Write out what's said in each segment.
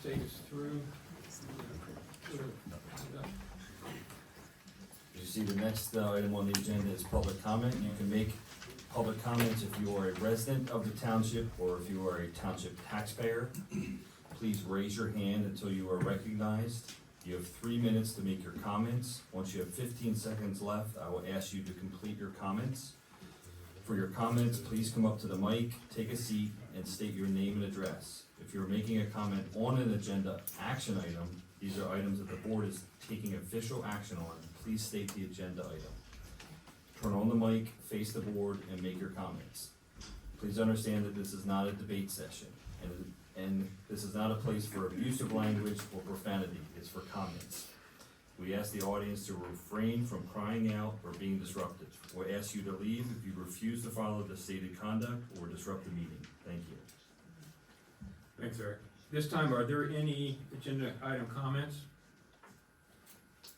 take us through? You see, the next item on the agenda is public comment. You can make public comments if you are a resident of the township or if you are a township taxpayer. Please raise your hand until you are recognized. You have 3 minutes to make your comments. Once you have 15 seconds left, I will ask you to complete your comments. For your comments, please come up to the mic, take a seat, and state your name and address. If you're making a comment on an agenda action item, these are items that the board is taking official action on. Please state the agenda item. Turn on the mic, face the board, and make your comments. Please understand that this is not a debate session, and this is not a place for abusive language or profanity. It's for comments. We ask the audience to refrain from crying out or being disruptive. We'll ask you to leave if you refuse to follow the stated conduct or disrupt the meeting. Thank you. Thanks, Eric. This time, are there any agenda item comments?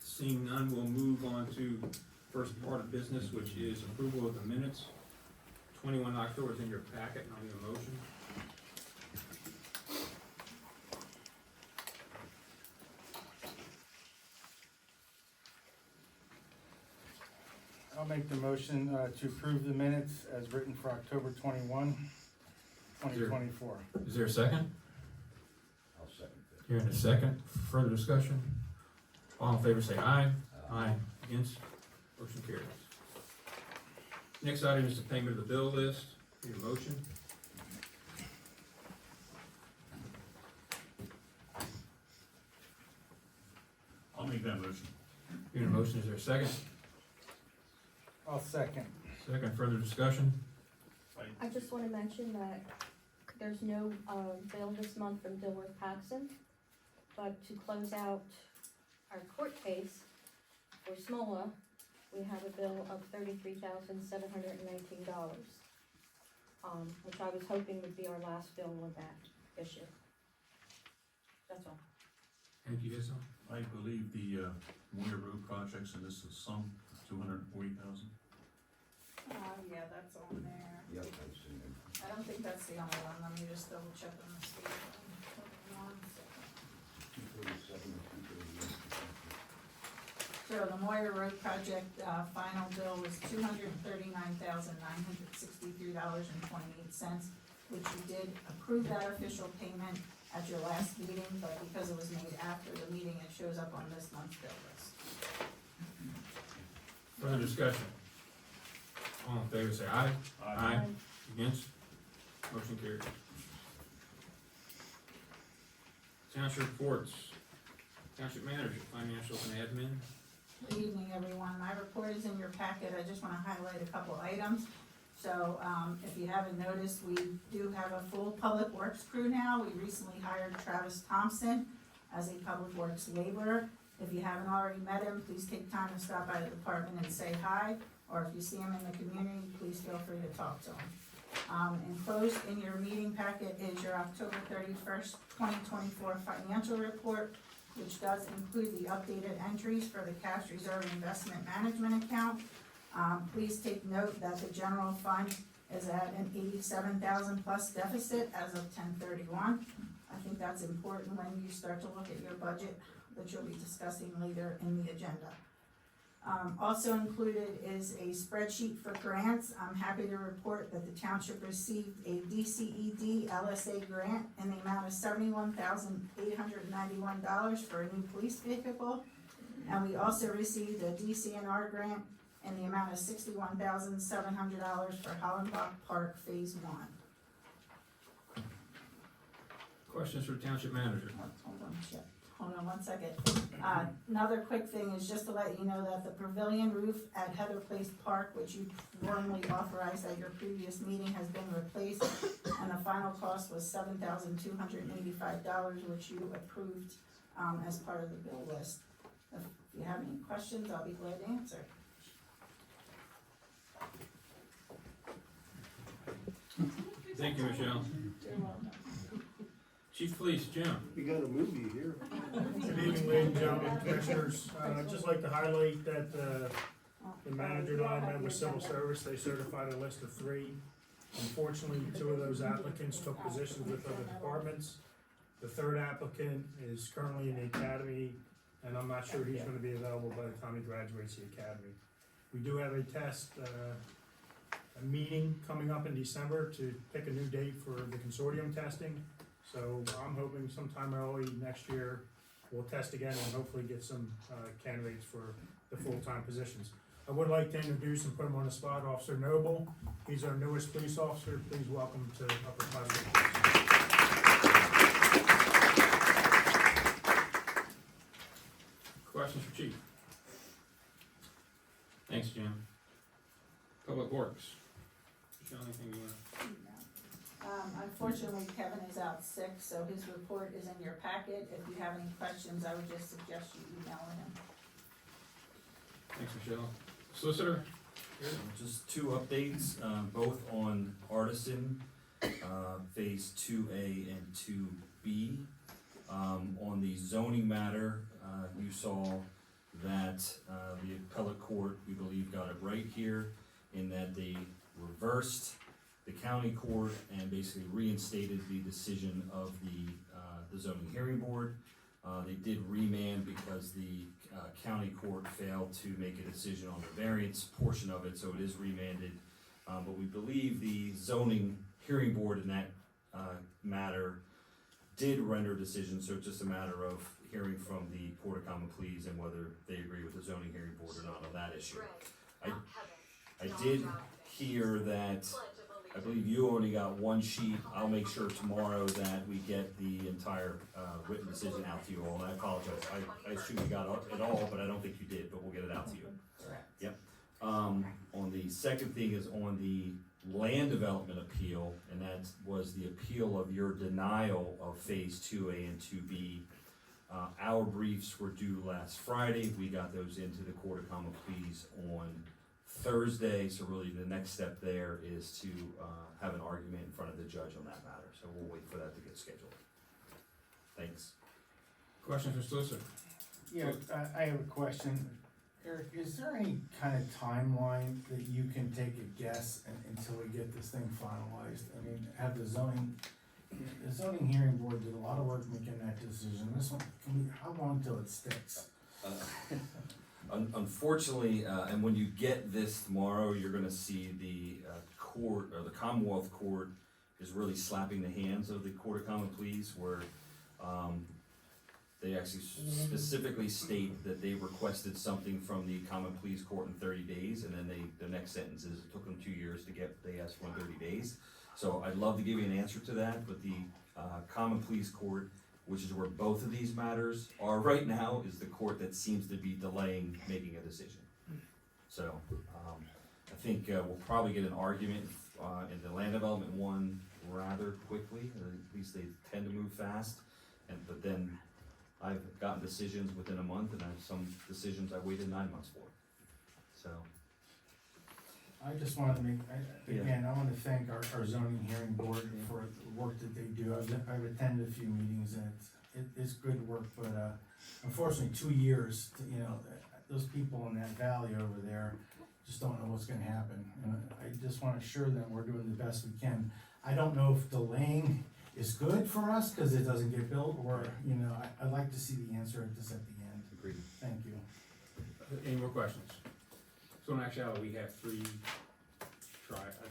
Seeing none, we'll move on to first part of business, which is approval of the minutes. 21 October is in your packet, and I'll need a motion. I'll make the motion to approve the minutes as written for October 21, 2024. Is there a second? I'll second that. Here in a second. Further discussion? All in favor say aye. Aye. Against? Motion carries. Next item is the payment of the bill list. Need a motion? I'll make that motion. Need a motion, is there a second? I'll second. Second, further discussion? I just wanna mention that there's no, bill this month from Dilworth Paxson, but to close out our court case for Smola, we have a bill of $33,719, which I was hoping would be our last bill with that issue. That's all. Thank you, Hazel. I believe the Moyer Road projects, and this is some 240,000. Yeah, that's on there. Yep, I've seen it. I don't think that's the only one, let me just double check on the state. Hold on 1 second. 247 or 238. So the Moyer Road project, final bill was $239,963.28, which you did approve that official payment at your last meeting, but because it was made after the meeting, it shows up on this month's bill list. Further discussion? All in favor say aye. Aye. Against? Motion carries. Township reports. Township manager, financial and admin. Good evening, everyone. My report is in your packet. I just want to highlight a couple items. So, if you haven't noticed, we do have a full public works crew now. We recently hired Travis Thompson as a public works laborer. If you haven't already met him, please take time to stop by the department and say hi. Or if you see him in the community, please feel free to talk to him. Enclosed in your meeting packet is your October 31st, 2024 financial report, which does include the updated entries for the cash reserve investment management account. Please take note that the general fund is at an 87,000 plus deficit as of 10/31. I think that's important when you start to look at your budget, that you'll be discussing later in the agenda. Also included is a spreadsheet for grants. I'm happy to report that the township received a DCED LSA grant in the amount of $71,891 for a new police vehicle. And we also received a DCNR grant in the amount of $61,700 for Hollenbach Park Phase 1. Questions for township manager? Hold on 1 second. Another quick thing is just to let you know that the pavilion roof at Heather Place Park, which you formally authorized at your previous meeting, has been replaced, and the final cost was $7,285, which you approved as part of the bill list. If you have any questions, I'll be glad to answer. Thank you, Michelle. You're welcome. Chief Police, Jim. We got a movie here. Good evening, ladies and gentlemen, commissioners. I'd just like to highlight that the manager and I met with civil service. They certified a list of 3. Unfortunately, 2 of those applicants took positions with other departments. The third applicant is currently in the academy, and I'm not sure he's gonna be available by the time he graduates the academy. We do have a test, a meeting coming up in December to pick a new date for the consortium testing. So I'm hoping sometime early next year, we'll test again and hopefully get some, candidates for the full-time positions. I would like to introduce and put him on the spot, Officer Noble. He's our newest police officer. Please welcome to Upper Pleasant. Questions for Chief? Thanks, Jim. Public Works. Michelle, anything you wanna? Unfortunately, Kevin is out sick, so his report is in your packet. If you have any questions, I would just suggest you email him. Thanks, Michelle. Solicitor? Just two updates, both on Artisan, phase 2A and 2B. On the zoning matter, you saw that, the appellate court, we believe, got it right here, in that they reversed the county court and basically reinstated the decision of the zoning hearing board. They did remand because the county court failed to make a decision on the variance portion of it, so it is remanded. But we believe the zoning hearing board in that matter did render a decision, so it's just a matter of hearing from the Court of Common Pleas and whether they agree with the zoning hearing board or not on that issue. I did hear that, I believe you only got one sheet. I'll make sure tomorrow that we get the entire written decision out to you all, and I apologize. I assume you got it all, but I don't think you did, but we'll get it out to you. Correct. Yep. On the second thing is on the land development appeal, and that was the appeal of your denial of phase 2A and 2B. Our briefs were due last Friday. We got those into the Court of Common Pleas on Thursday, so really the next step there is to have an argument in front of the judge on that matter, so we'll wait for that to get scheduled. Thanks. Questions for Solicitor? Yeah, I have a question. Eric, is there any kind of timeline that you can take a guess until we get this thing finalized? I mean, have the zoning hearing board did a lot of work making that decision. This one, how long till it sticks? Unfortunately, and when you get this tomorrow, you're gonna see the court, or the Commonwealth Court is really slapping the hands of the Court of Common Pleas, where they actually specifically state that they requested something from the Common Pleas Court in 30 days, and then the next sentence is, it took them 2 years to get, they asked for 30 days. So I'd love to give you an answer to that, but the Common Pleas Court, which is where both of these matters are right now, is the court that seems to be delaying making a decision. So, I think we'll probably get an argument in the land development one rather quickly, or at least they tend to move fast. But then I've gotten decisions within a month, and I have some decisions I waited 9 months for. So, I just wanted to make, again, I wanna thank our zoning hearing board for the work that they do. I've attended a few meetings and it's good work, but, unfortunately, 2 years, those people in that valley over there just don't know what's gonna happen. And I just wanna assure them we're doing the best we can. I don't know if delaying is good for us, cause it doesn't get built, or, I'd like to see the answer at the end. agreed. Thank you. Any more questions? So in actuality, we have 3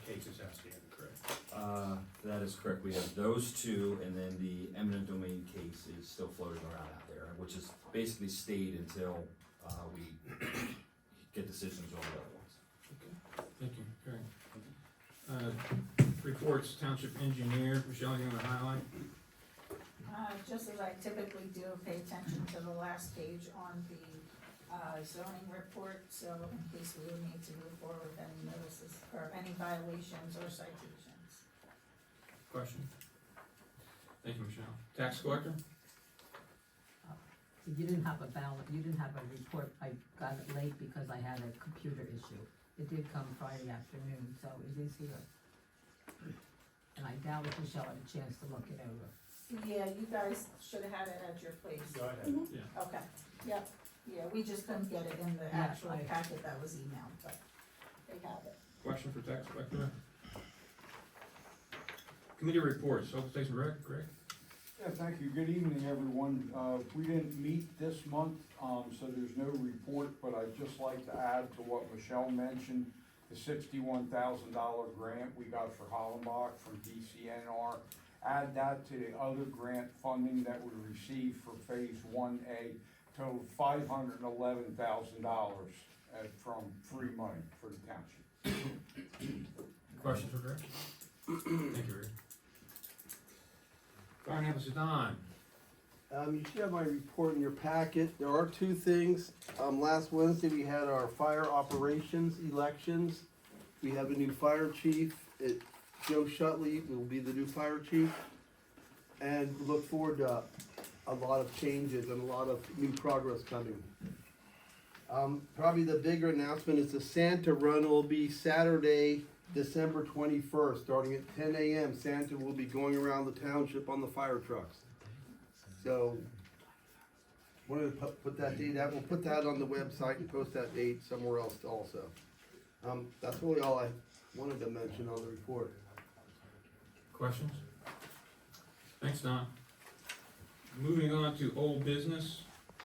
cases outstanding, correct? That is correct. We have those 2, and then the eminent domain case is still floating around out there, which is basically stayed until we get decisions on the other ones. Okay, thank you, Karen. Reports, Township Engineer, Michelle, you want to highlight? Just as I typically do, pay attention to the last page on the zoning report, so in case we would need to move forward with any notices or any violations or citations. Question? Thank you, Michelle. Tax Collector? You didn't have a report, I got it late because I had a computer issue. It did come Friday afternoon, so it is here. And I doubt if Michelle had a chance to look it over. Yeah, you guys should have had it at your place. Go ahead. Yeah. Okay, yep, yeah, we just couldn't get it in the Yeah, actual packet that was emailed, but they have it. Question for Tax Collector? Committee reports, Open Space and Rec, Greg? Yeah, thank you. Good evening, everyone. We didn't meet this month, so there's no report, but I'd just like to add to what Michelle mentioned, the $61,000 grant we got for Hollenbach from DCNR. Add that to the other grant funding that we received for Phase 1A, total $511,000 from free money for the township. Questions for Rick? Thank you, Rick. Fire and Ambulance, Don. You should have my report in your packet. There are two things. Last Wednesday, we had our fire operations elections. We have a new fire chief. Joe Shutley will be the new fire chief. And we look forward to a lot of changes and a lot of new progress coming. Probably the bigger announcement is the Santa Run will be Saturday, December 21st, starting at 10 a.m. Santa will be going around the township on the fire trucks. So, wanted to put that date out. We'll put that on the website and post that date somewhere else also. That's really all I wanted to mention on the report. Questions? Thanks, Don. Moving on to old business.